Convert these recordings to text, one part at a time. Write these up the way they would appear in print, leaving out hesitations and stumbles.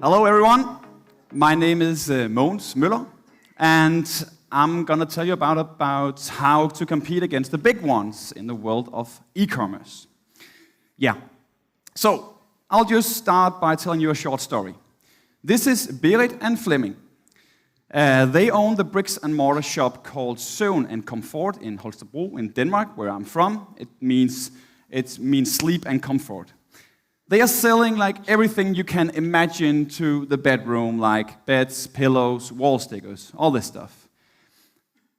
Hello everyone, my name is Mogens Møller, and I'm going to tell you about how to compete against the big ones in the world of e-commerce. Yeah, so I'll just start by telling you a short story. This is Berit and Flemming. They own the bricks and mortar shop called Søvn and Comfort in Holstebro in Denmark, where I'm from. It means sleep and comfort. They are selling like everything you can imagine to the bedroom, like beds, pillows, wall stickers, all this stuff.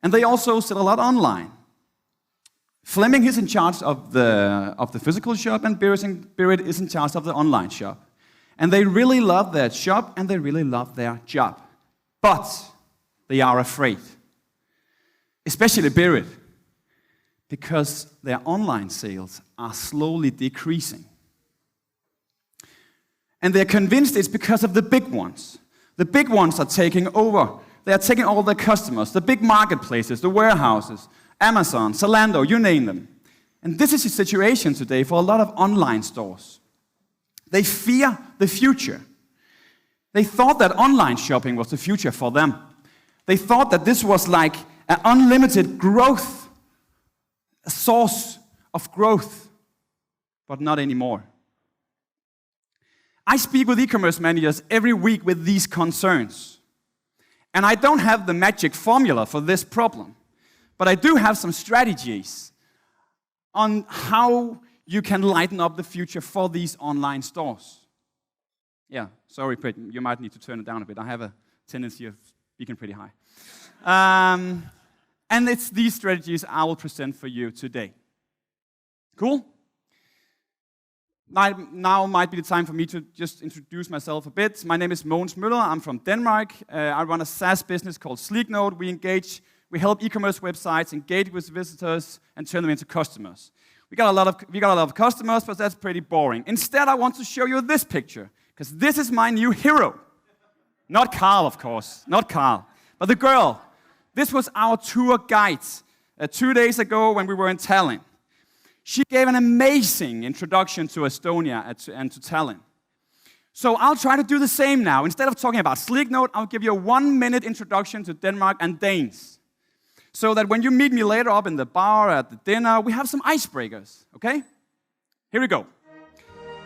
And they also sell a lot online. Flemming is in charge of the physical shop, and Berit is in charge of the online shop. And they really love their shop, and they really love their job. But they are afraid, especially Berit, because their online sales are slowly decreasing. And they're convinced it's because of the big ones. The big ones are taking over. They are taking all their customers, the big marketplaces, the warehouses, Amazon, Zalando, you name them. And this is the situation today for a lot of online stores. They fear the future. They thought that online shopping was the future for them. They thought that this was like an unlimited growth, a source of growth, but not anymore. I speak with e-commerce managers every week with these concerns. And I don't have the magic formula for this problem, but I do have some strategies on how you can lighten up the future for these online stores. Yeah, sorry, you might need to turn it down a bit. I have a tendency of speaking pretty high. And it's these strategies I will present for you today. Cool? Now might be the time for me to just introduce myself a bit. My name is Mogens Møller. I'm from Denmark. I run a SaaS business called Sleeknote. We help e-commerce websites engage with visitors and turn them into customers. We got a lot of customers, but that's pretty boring. Instead, I want to show you this picture, because this is my new hero. Not Carl, of course, not Carl, but the girl. This was our tour guide 2 days ago when we were in Tallinn. She gave an amazing introduction to Estonia and to Tallinn. So I'll try to do the same now. Instead of talking about Sleeknote, I'll give you a 1-minute introduction to Denmark and Danes. So that when you meet me later up in the bar at the dinner, we have some icebreakers, okay? Here we go.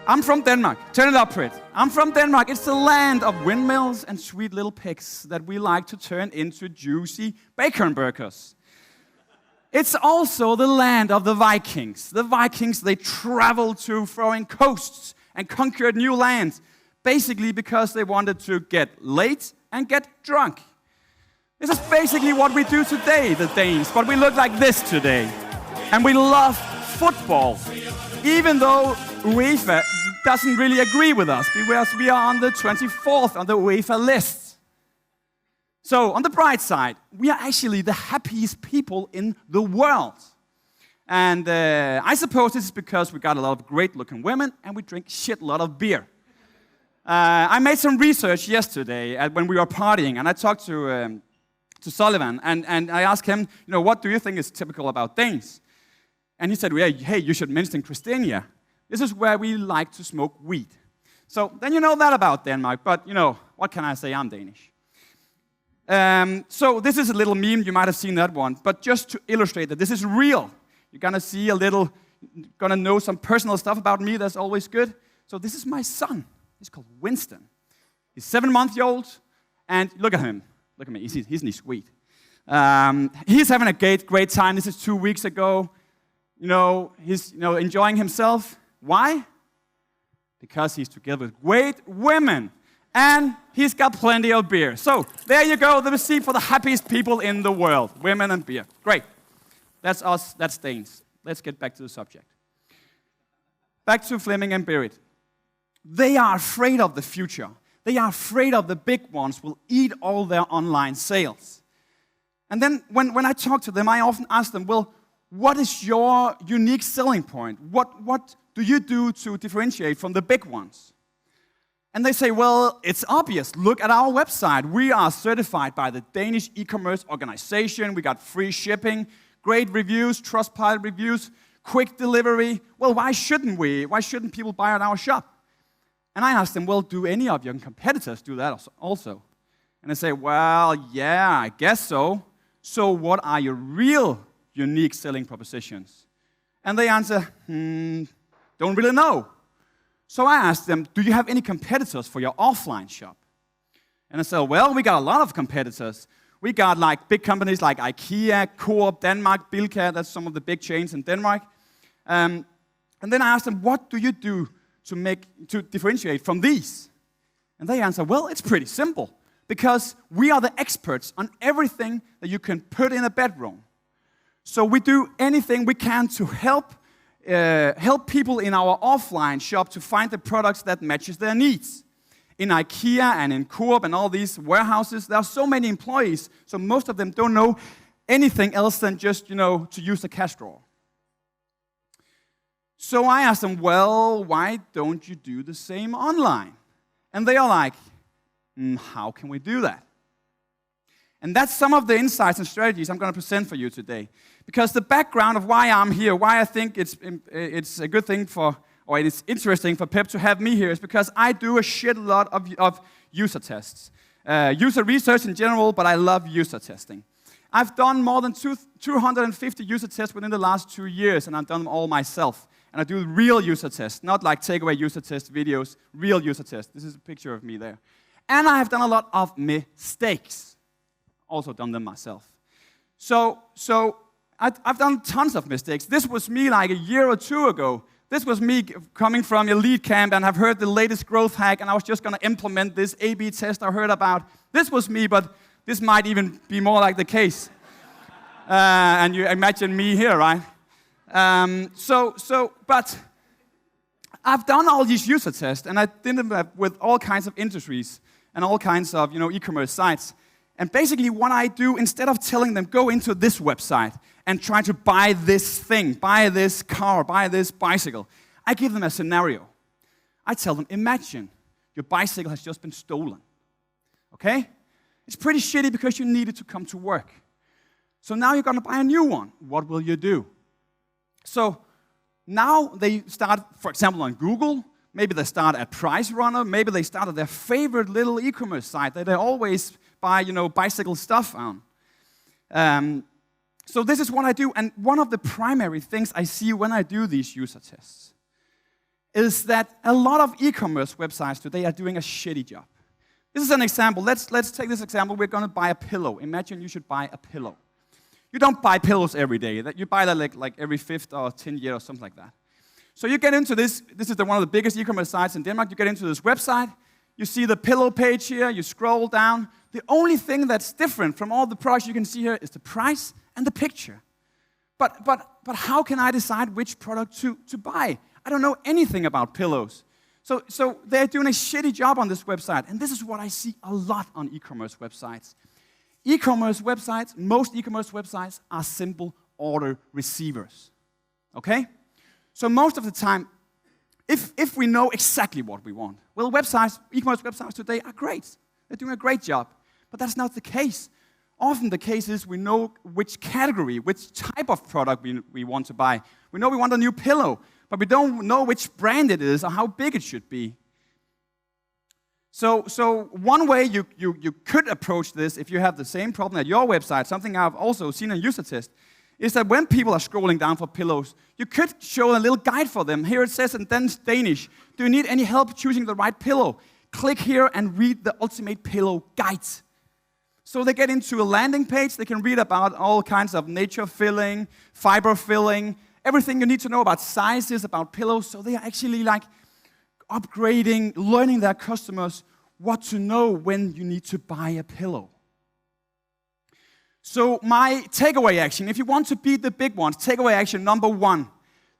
I'm from Denmark. Turn it up, Prit. I'm from Denmark. It's the land of windmills and sweet little pigs that we like to turn into juicy bacon burgers. It's also the land of the Vikings. The Vikings, they traveled to foreign coasts and conquered new lands, basically because they wanted to get laid and get drunk. This is basically what we do today, the Danes, but we look like this today. And we love football, even though UEFA doesn't really agree with us, because we are on the 24th on the UEFA list. So, on the bright side, we are actually the happiest people in the world. And I suppose this is because we got a lot of great-looking women and we drink shit-lot of beer. I made some research yesterday when we were partying, and I talked to Sullivan, and I asked him, what do you think is typical about Danes? And he said, hey, you should mention Christiania. This is where we like to smoke weed. So, then you know that about Denmark, but, what can I say? I'm Danish. So this is a little meme, you might have seen that one, but just to illustrate that this is real. You're gonna see gonna know some personal stuff about me, that's always good. So this is my son, he's called Winston. He's 7 months old, and look at him. Look at me, isn't he sweet? He's having a great time, this is 2 weeks ago. He's enjoying himself. Why? Because he's together with great women. And he's got plenty of beer. So, there you go, the receipt for the happiest people in the world. Women and beer. Great. That's us, that's Danes. Let's get back to the subject. Back to Flemming and Berit. They are afraid of the future. They are afraid of the big ones will eat all their online sales. And then, when I talk to them, I often ask them, well, what is your unique selling point? What do you do to differentiate from the big ones? And they say, well, it's obvious. Look at our website. We are certified by the Danish e-commerce organization. We got free shipping, great reviews, Trustpilot reviews, quick delivery. Well, why shouldn't we? Why shouldn't people buy at our shop? And I asked them, well, do any of your competitors do that also? And they say, well, yeah, I guess so. So what are your real unique selling propositions? And they answer, don't really know. So I asked them, do you have any competitors for your offline shop? And I said, well, we got a lot of competitors. We got like big companies like IKEA, Coop, Denmark, Bilka, that's some of the big chains in Denmark. And then I asked them, what do you do to differentiate from these? And they answer, well, it's pretty simple, because we are the experts on everything that you can put in a bedroom. So we do anything we can to help people in our offline shop to find the products that matches their needs. In IKEA and in Coop and all these warehouses, there are so many employees, so most of them don't know anything else than just, to use the cash drawer. So I asked them, well, why don't you do the same online? And they are like, how can we do that? And that's some of the insights and strategies I'm going to present for you today. Because the background of why I'm here, why I think it's a good thing or it is interesting for Pep to have me here, is because I do a shit lot of user tests. User research in general, but I love user testing. I've done more than 250 user tests within the last 2 years, and I've done them all myself. And I do real user tests, not like takeaway user test videos, real user tests. This is a picture of me there. And I have done a lot of mistakes. Also done them myself. So I've done tons of mistakes. This was me like a year or two ago. This was me coming from Elite Camp, and I've heard the latest growth hack, and I was just going to implement this A/B test I heard about. This was me, but this might even be more like the case. And you imagine me here, right? But I've done all these user tests, and I did them with all kinds of industries and all kinds of, e-commerce sites. And basically what I do, instead of telling them, go into this website and try to buy this thing, buy this car, buy this bicycle, I give them a scenario. I tell them, imagine your bicycle has just been stolen. Okay? It's pretty shitty because you need it to come to work. So now you're going to buy a new one. What will you do? So now they start, for example, on Google. Maybe they start at Price Runner. Maybe they start at their favorite little e-commerce site that they always buy, bicycle stuff on. So this is what I do. And one of the primary things I see when I do these user tests is that a lot of e-commerce websites today are doing a shitty job. This is an example. Let's take this example. We're going to buy a pillow. Imagine you should buy a pillow. You don't buy pillows every day. You buy that like every 5th or 10th year or something like that. So you get into this. This is one of the biggest e-commerce sites in Denmark. You get into this website. You see the pillow page here. You scroll down. The only thing that's different from all the products you can see here is the price and the picture. But how can I decide which product to buy? I don't know anything about pillows. So they're doing a shitty job on this website. And this is what I see a lot on e-commerce websites. E-commerce websites, most e-commerce websites are simple order receivers. Okay? So most of the time, if we know exactly what we want, well, e-commerce websites today are great. They're doing a great job. But that's not the case. Often the case is we know which category, which type of product we want to buy. We know we want a new pillow, but we don't know which brand it is or how big it should be. So one way you could approach this, if you have the same problem at your website, something I've also seen in user test, is that when people are scrolling down for pillows, you could show a little guide for them. Here it says in Danish, do you need any help choosing the right pillow? Click here and read the ultimate pillow guide. So they get into a landing page. They can read about all kinds of nature filling, fiber filling, everything you need to know about sizes, about pillows. So they are actually like upgrading, learning their customers what to know when you need to buy a pillow. So my takeaway action, if you want to beat the big ones, takeaway action number 1,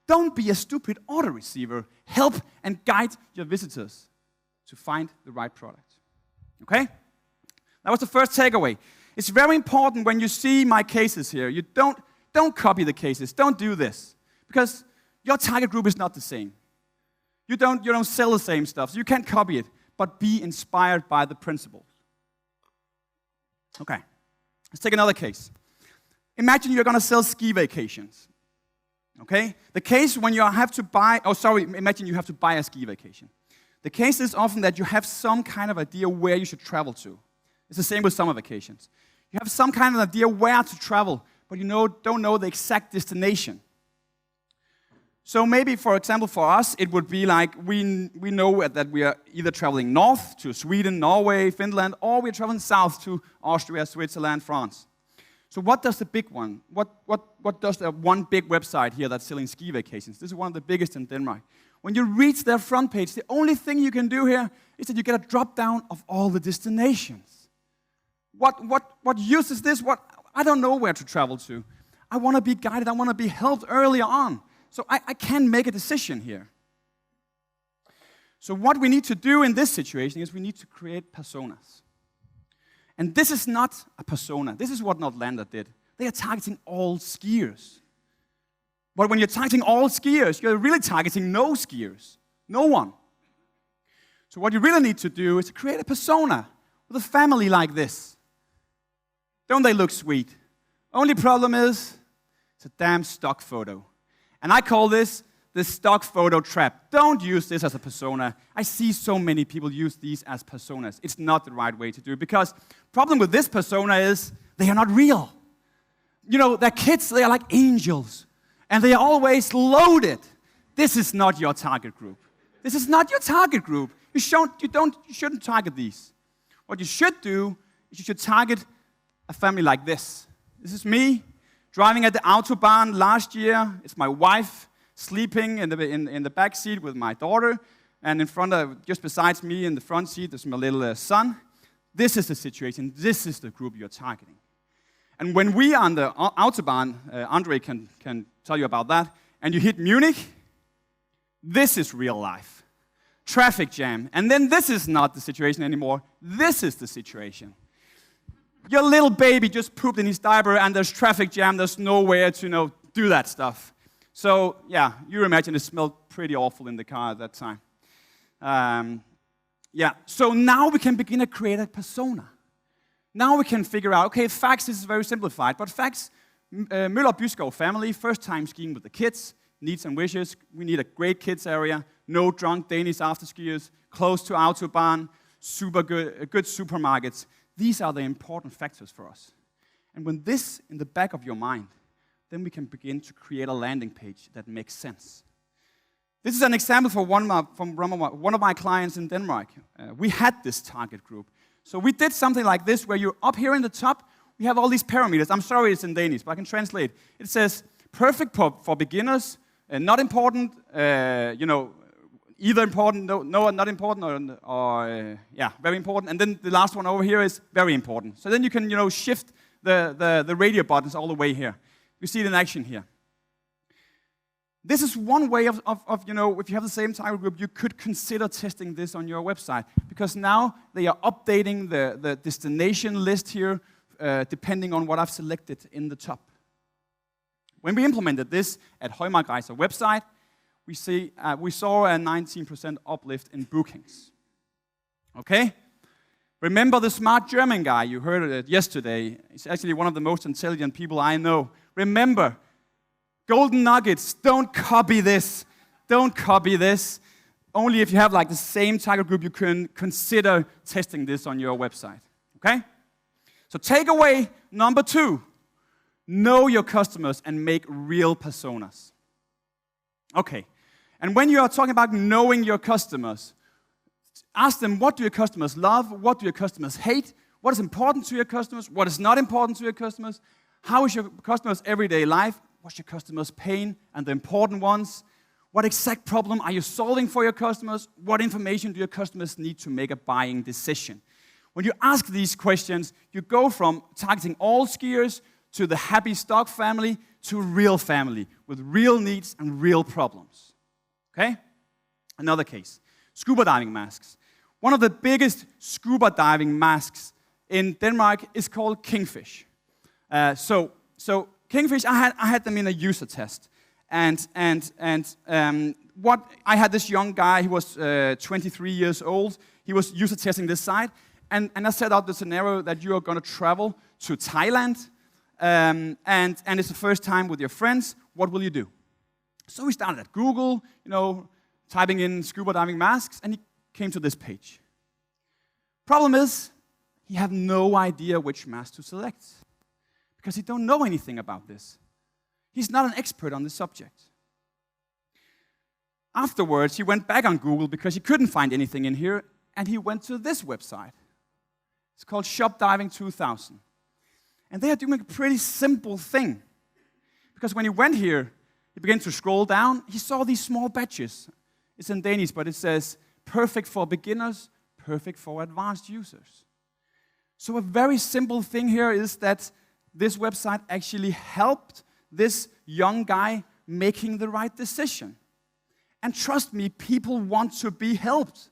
don't be a stupid order receiver. Help and guide your visitors to find the right product. Okay? That was the first takeaway. It's very important when you see my cases here, you don't copy the cases. Don't do this. Because your target group is not the same. You don't sell the same stuff, so you can't copy it, but be inspired by the principles. Okay, let's take another case. Imagine you're going to sell ski vacations. Okay? The case when you have to buy, imagine you have to buy a ski vacation. The case is often that you have some kind of idea where you should travel to. It's the same with summer vacations. You have some kind of idea where to travel, but you don't know the exact destination. So maybe, for example, for us, it would be like we know that we are either traveling north to Sweden, Norway, Finland, or we're traveling south to Austria, Switzerland, France. So what does the big one, what does the one big website here that's selling ski vacations? This is one of the biggest in Denmark. When you reach their front page, the only thing you can do here is that you get a drop down of all the destinations. What use is this? I don't know where to travel to. I want to be guided. I want to be helped earlier on. So I can make a decision here. So what we need to do in this situation is we need to create personas. And this is not a persona. This is what Nordlander did. They are targeting all skiers. But when you're targeting all skiers, you're really targeting no skiers. No one. So what you really need to do is to create a persona with a family like this. Don't they look sweet? Only problem is, it's a damn stock photo. And I call this the stock photo trap. Don't use this as a persona. I see so many people use these as personas. It's not the right way to do it, because problem with this persona is they are not real. You know, their kids, they are like angels. And they are always loaded. This is not your target group. This is not your target group. You shouldn't target these. What you should do is you should target a family like this. This is me driving at the Autobahn last year. It's my wife sleeping in the back seat with my daughter, and in front of, just besides me in the front seat, there's my little son. This is the situation. This is the group you're targeting. And when we are on the Autobahn, Andre can tell you about that, and you hit Munich, this is real life. Traffic jam. And then this is not the situation anymore. This is the situation. Your little baby just pooped in his diaper, and there's traffic jam. There's nowhere to do that stuff. So, yeah, you imagine it smelled pretty awful in the car at that time. So now we can begin to create a persona. Now we can figure out, okay, facts is very simplified, but facts, Møller Byskov family, first time skiing with the kids, needs and wishes. We need a great kids area, no drunk Danish after skiers, close to Autobahn, super good supermarkets. These are the important factors for us. And when this in the back of your mind, then we can begin to create a landing page that makes sense. This is an example from one of my clients in Denmark. We had this target group. So we did something like this, where you're up here in the top, we have all these parameters. I'm sorry it's in Danish, but I can translate. It says, perfect for beginners, not important, either important, no, not important, or very important. And then the last one over here is very important. So then you can, shift the radio buttons all the way here. You see it in action here. This is one way of if you have the same target group, you could consider testing this on your website, because now they are updating the destination list here depending on what I've selected in the top. When we implemented this at Højmarkreiser website, we saw a 19% uplift in bookings. Okay? Remember the smart German guy, you heard it yesterday. He's actually one of the most intelligent people I know. Remember, golden nuggets, don't copy this. Don't copy this. Only if you have the same target group, you can consider testing this on your website. Okay? So takeaway number 2, know your customers and make real personas. Okay, and when you are talking about knowing your customers, ask them, what do your customers love? What do your customers hate? What is important to your customers? What is not important to your customers? How is your customers' everyday life? What's your customers' pain and the important ones? What exact problem are you solving for your customers? What information do your customers need to make a buying decision? When you ask these questions, you go from targeting all skiers to the happy stock family to real family with real needs and real problems. Okay? Another case, scuba diving masks. One of the biggest scuba diving masks in Denmark is called Kingfish. So Kingfish, I had them in a user test, and I had this young guy. He was 23 years old. He was user testing this site, and I set out the scenario that you are going to travel to Thailand, and it's the first time with your friends. What will you do? So we started at Google, typing in scuba diving masks, and he came to this page. Problem is, he had no idea which mask to select because he don't know anything about this. He's not an expert on this subject. Afterwards, he went back on Google because he couldn't find anything in here, and he went to this website. It's called Shop Diving 2000. And they are doing a pretty simple thing. Because when he went here, he began to scroll down, he saw these small badges. It's in Danish, but it says, perfect for beginners, perfect for advanced users. So a very simple thing here is that this website actually helped this young guy making the right decision. And trust me, people want to be helped.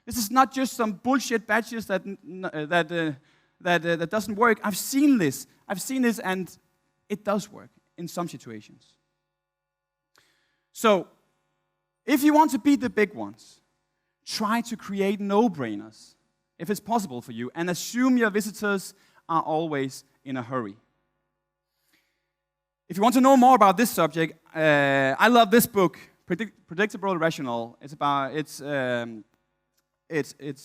This is not just some bullshit badges that doesn't work. I've seen this, and it does work in some situations. So, if you want to beat the big ones, try to create no-brainers, if it's possible for you, and assume your visitors are always in a hurry. If you want to know more about this subject, I love this book, Predictable Rational. It's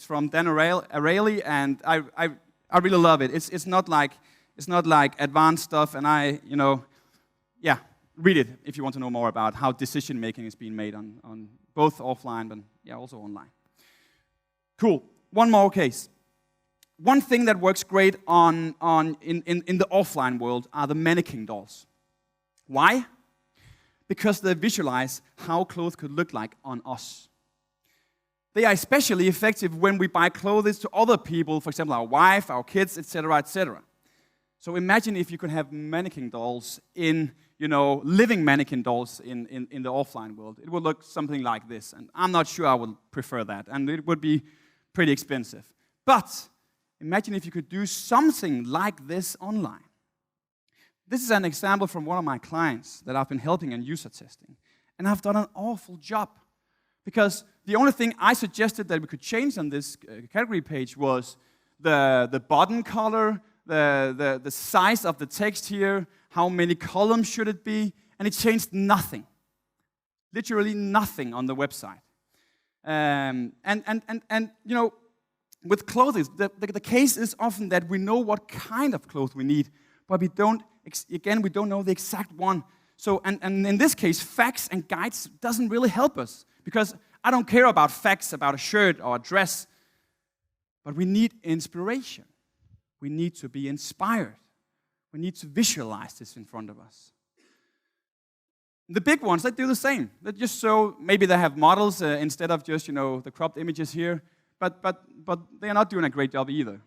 from Dan Ariely, and I really love it. It's not like advanced stuff, and read it if you want to know more about how decision making is being made on both offline, but also online. Cool. One more case. One thing that works great in the offline world are the Mannequin Dolls. Why? Because they visualize how clothes could look like on us. They are especially effective when we buy clothes to other people, for example, our wife, our kids, etc., etc. So imagine if you could have mannequin dolls living mannequin dolls in the offline world. It would look something like this, and I'm not sure I would prefer that, and it would be pretty expensive. But imagine if you could do something like this online. This is an example from one of my clients that I've been helping in user testing, and I've done an awful job. Because the only thing I suggested that we could change on this category page was the button color, the size of the text here, how many columns should it be, and it changed nothing. Literally nothing on the website. With clothes, the case is often that we know what kind of clothes we need, but we don't know the exact one. So, and in this case, facts and guides doesn't really help us. Because I don't care about facts about a shirt or a dress, but we need inspiration. We need to be inspired. We need to visualize this in front of us. The big ones, they do the same. They just show, maybe they have models instead of just, the cropped images here, but they are not doing a great job either.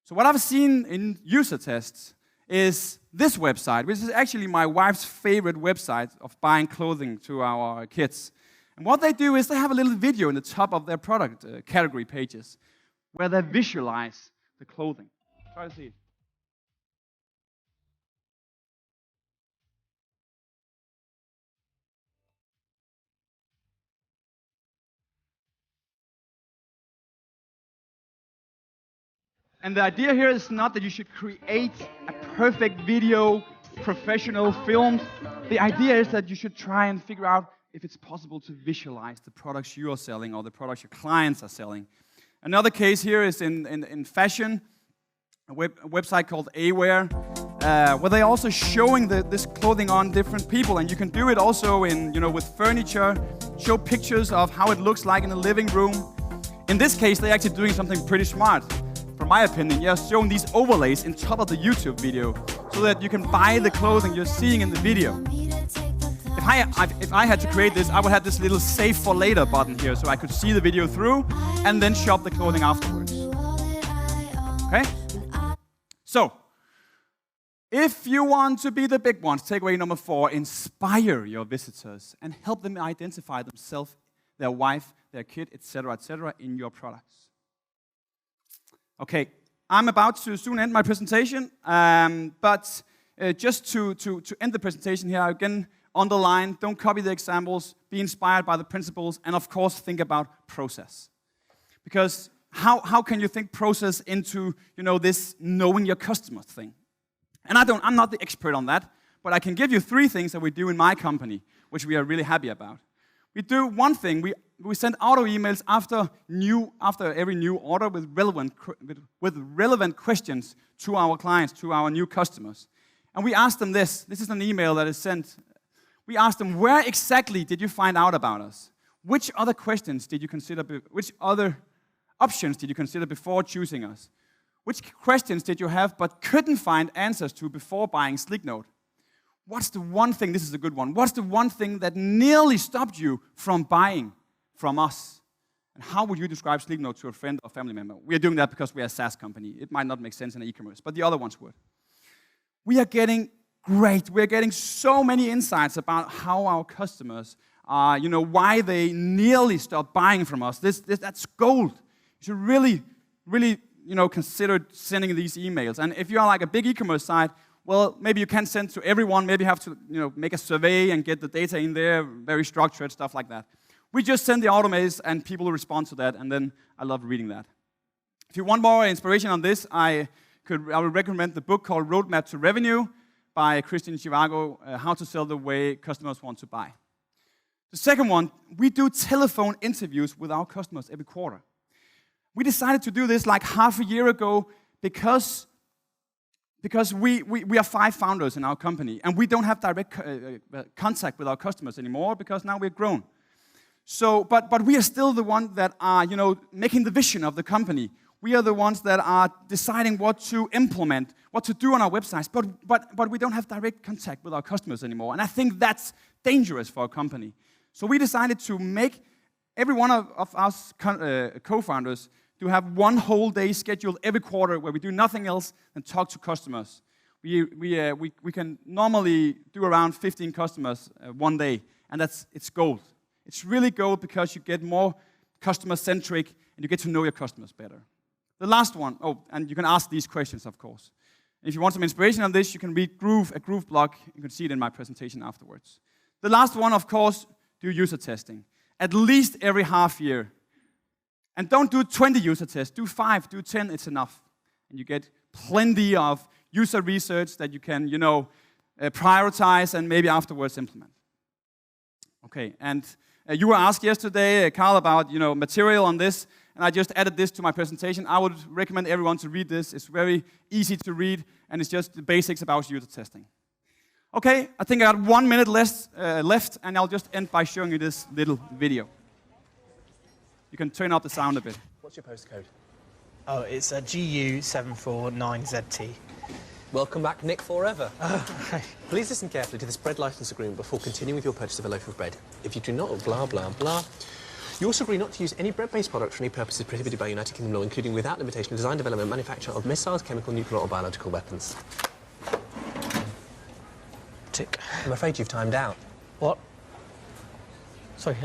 So what I've seen in user tests is this website, which is actually my wife's favorite website of buying clothing to our kids. And what they do is they have a little video in the top of their product category pages where they visualize the clothing. Try to see it. And the idea here is not that you should create a perfect video, professional film. The idea is that you should try and figure out if it's possible to visualize the products you are selling or the products your clients are selling. Another case here is in fashion, a website called Aware, where they're also showing this clothing on different people, and you can do it also with furniture, show pictures of how it looks like in a living room. In this case, they're actually doing something pretty smart, from my opinion. They're showing these overlays in top of the YouTube video, so that you can buy the clothing you're seeing in the video. If I had to create this, I would have this little save for later button here, so I could see the video through and then shop the clothing afterwards. Okay? So, if you want to be the big ones, takeaway number 4, inspire your visitors and help them identify themselves, their wife, their kid, etc., in your products. Okay, I'm about to soon end my presentation, but just to end the presentation here, again, underline, don't copy the examples, be inspired by the principles, and of course, think about process. Because how can you think process into, this knowing your customer thing? And I'm not the expert on that, but I can give you 3 things that we do in my company, which we are really happy about. We do one thing, we we send auto emails after every new order with relevant questions to our clients, to our new customers. And we ask them this. This is an email that is sent. We ask them, where exactly did you find out about us? Which other questions did you consider? Which other options did you consider before choosing us? Which questions did you have but couldn't find answers to before buying Sleeknote? What's the one thing, this is a good one, what's the one thing that nearly stopped you from buying from us? And how would you describe Sleeknote to a friend or family member? We are doing that because we are a SaaS company. It might not make sense in e-commerce, but the other ones would. We are getting so many insights about how our customers are, why they nearly stop buying from us. That's gold. You should really, consider sending these emails. And if you are like a big e-commerce site, well, maybe you can't send to everyone. Maybe you have to, make a survey and get the data in there, very structured, stuff like that. We just send the automates and people respond to that, and then I love reading that. If you want more inspiration on this, I would recommend the book called Roadmap to Revenue by Christian Chivago, How to Sell the Way Customers Want to Buy. The second one, we do telephone interviews with our customers every quarter. We decided to do this like half a year ago because we are 5 founders in our company, and we don't have direct contact with our customers anymore because now we're grown. So, but we are still the ones that are, making the vision of the company. We are the ones that are deciding what to implement, what to do on our websites, but we don't have direct contact with our customers anymore. And I think that's dangerous for a company. So we decided to make every one of us co-founders to have one whole day scheduled every quarter where we do nothing else than talk to customers. We can normally do around 15 customers one day, and it's gold. It's really gold because you get more customer-centric and you get to know your customers better. The last one, and you can ask these questions, of course. If you want some inspiration on this, you can read a Groove blog. You can see it in my presentation afterwards. The last one, of course, do user testing. At least every half year. And don't do 20 user tests. Do 5, do 10, it's enough. And you get plenty of user research that you can, prioritize and maybe afterwards implement. Okay, and you were asked yesterday, Carl, about, material on this, and I just added this to my presentation. I would recommend everyone to read this. It's very easy to read, and it's just the basics about user testing. Okay, I think I got 1 minute left, and I'll just end by showing you this little video. You can turn up the sound a bit. What's your postcode? Oh, it's a GU749ZT. Welcome back, Nick Forever. Okay. Please listen carefully to this bread license agreement before continuing with your purchase of a loaf of bread. If you do not, blah, blah, blah. You also agree not to use any bread-based products for any purposes prohibited by United Kingdom law, including without limitation of design, development, manufacture of missiles, chemical, nuclear, or biological weapons. Tick. I'm afraid you've timed out. What? Sorry.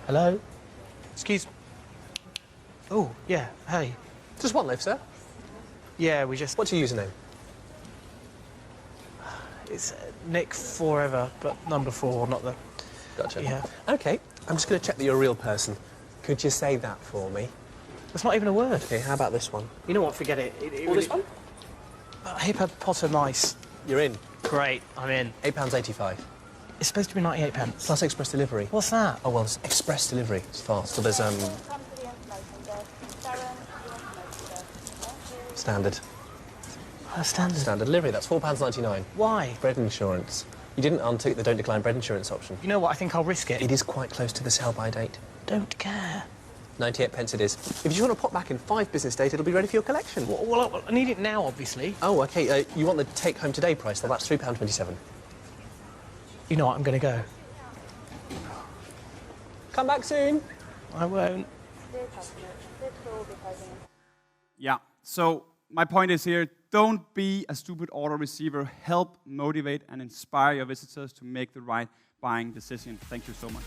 Hello? Excuse me. Oh, yeah, hey. Just one loaf, sir. Yeah, we just... What's your username? It's Nick Forever, but number 4, not the... Gotcha. Yeah. OK, I'm just going to check that you're a real person. Could you say that for me? That's not even a word. OK, how about this one? You know what, forget it. Or this one? Potter Mice. You're in. Great, I'm in. £8.85. It's supposed to be 98 pence. Plus express delivery. What's that? Oh, well, it's express delivery. It's fast. So there's, Standard. Standard. Standard delivery. That's £4.99. Why? Bread insurance. You didn't untick the don't decline bread insurance option. You know what, I think I'll risk it. It is quite close to the sell-by date. Don't care. 98 pence it is. If you want to pop back in 5 business days, it'll be ready for your collection. Well, I need it now, obviously. Oh, OK. You want the take-home today price? Well, that's £3.27. You know what, I'm going to go. Come back soon. I won't. Yeah, so my point is here, don't be a stupid order receiver. Help motivate and inspire your visitors to make the right buying decision. Thank you so much.